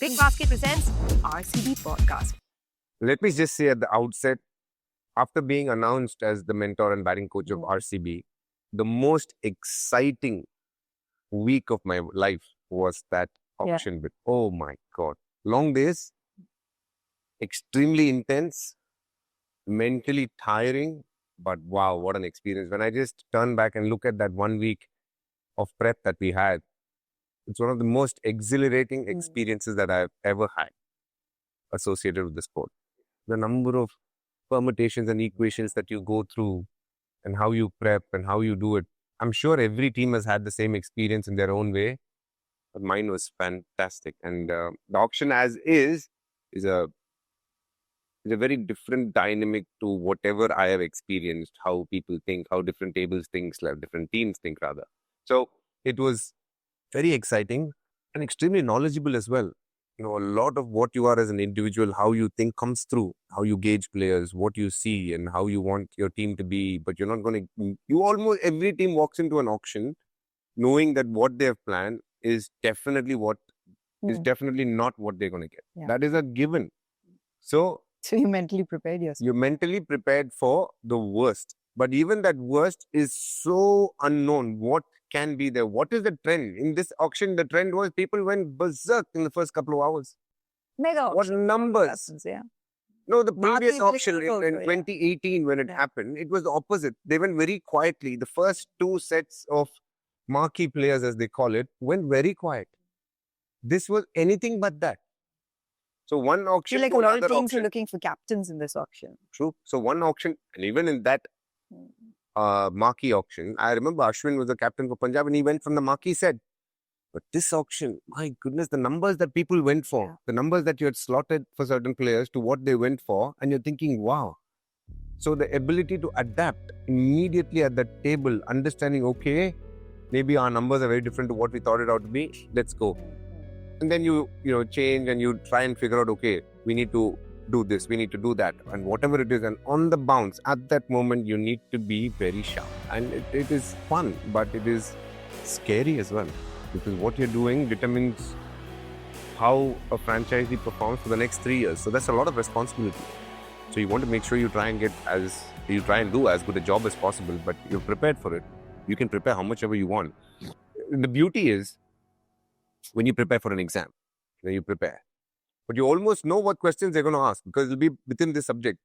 Big Basket presents RCB Podcast. Let me just say at the outset, after being announced as the mentor and batting coach of RCB, the most exciting week of my life was that auction bit. Oh my God. Long days, extremely intense, mentally tiring, but wow, what an experience. When I just turn back and look at that 1 week of prep that we had, it's one of the most exhilarating experiences that I've ever had associated with the sport. The number of permutations and equations that you go through and how you prep and how you do it. I'm sure every team has had the same experience in their own way, but mine was fantastic. And the auction as is a very different dynamic to whatever I have experienced, how people think, how different tables think, different teams think rather. So it was very exciting and extremely knowledgeable as well. You know, a lot of what you are as an individual, how you think comes through, how you gauge players, what you see and how you want your team to be. But you're not going to, almost every team walks into an auction knowing that what they have planned is definitely definitely not what they're going to get. Yeah. That is a given. So you mentally prepared yourself. you're mentally prepared for the worst. But even that worst is so unknown. What can be there? What is the trend? In this auction, the trend was people went berserk in the first couple of hours. Mega What auction. numbers? Happens, yeah. No, the previous Marquee auction players in also, yeah. 2018 when it happened, it was the opposite. They went very quietly. The first two sets of marquee players, as they call it, went very quiet. This was anything but that. So one I auction feel like a to lot of another teams auction. are looking for captains in this auction. True. So one auction, and even in that marquee auction, I remember Ashwin was the captain for Punjab and he went from the marquee set. But this auction, my goodness, the numbers that people went for, the numbers that you had slotted for certain players to what they went for, and you're thinking, wow. So the ability to adapt immediately at that table, understanding, okay, maybe our numbers are very different to what we thought it out to be, let's go. And then you change and you try and figure out, okay, we need to do this, we need to do that, and whatever it is. And on the bounce, at that moment, you need to be very sharp. And it is fun, but it is scary as well. Because what you're doing determines how a franchisee performs for the next 3 years. So that's a lot of responsibility. So you want to make sure you try and do as good a job as possible, but you're prepared for it. You can prepare how much ever you want. The beauty is, when you prepare for an exam, you prepare. But you almost know what questions they're going to ask because it'll be within this subject.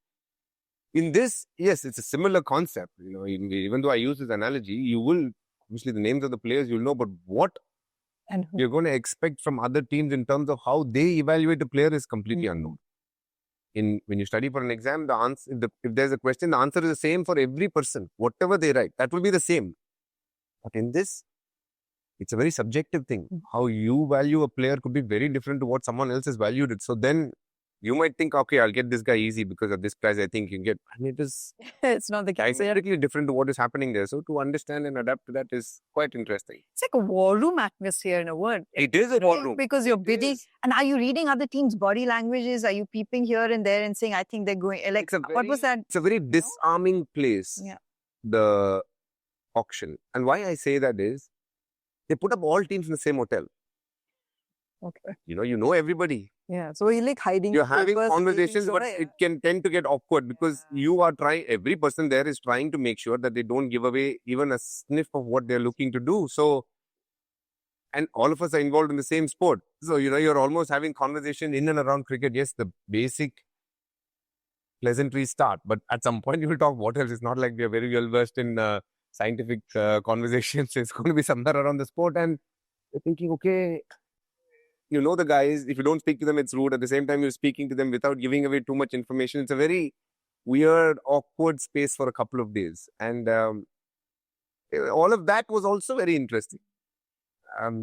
In this, yes, it's a similar concept. Even though I use this analogy, you will, obviously the names of the players you'll know, but what And you're going to expect from other teams in terms of how they evaluate a player is completely unknown. When you study for an exam, the answer, if there's a question, the answer is the same for every person. Whatever they write, that will be the same. But in this, it's a very subjective thing. How you value a player could be very different to what someone else has valued it. So then you might think, okay, I'll get this guy easy because of this price I think you can get. And it is it's not the case. diametrically different to what is happening there. So to understand and adapt to that is quite interesting. It's like a war room atmosphere in a word. It is a war room. Because you're bidding. is. And are you reading other teams' body languages? Are you peeping here and there and saying, I think they're going... Like, what was that? It's a very disarming place, the auction. And why I say that is, they put up all teams in the same hotel. Okay. You know everybody. Yeah. So you're like hiding. You're having conversations, but it can tend to get awkward because every person there is trying to make sure that they don't give away even a sniff of what they're looking to do. So, and all of us are involved in the same sport. So, you're almost having conversation in and around cricket. Yes, the basic pleasantries start, but at some point you will talk what else. It's not like we're very well versed in scientific conversations. It's going to be somewhere around the sport and you're thinking, okay, the guys, if you don't speak to them, it's rude. At the same time, you're speaking to them without giving away too much information. It's a very weird, awkward space for a couple of days. And all of that was also very interesting.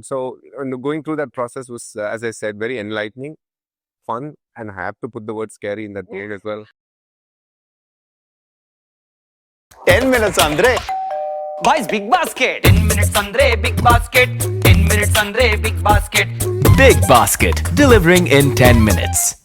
So going through that process was, as I said, very enlightening, fun, and I have to put the word scary in that word as well. 10 minutes andre boys big basket 10 minutes andre big basket 10 minutes andre big basket Big Basket, delivering in 10 minutes.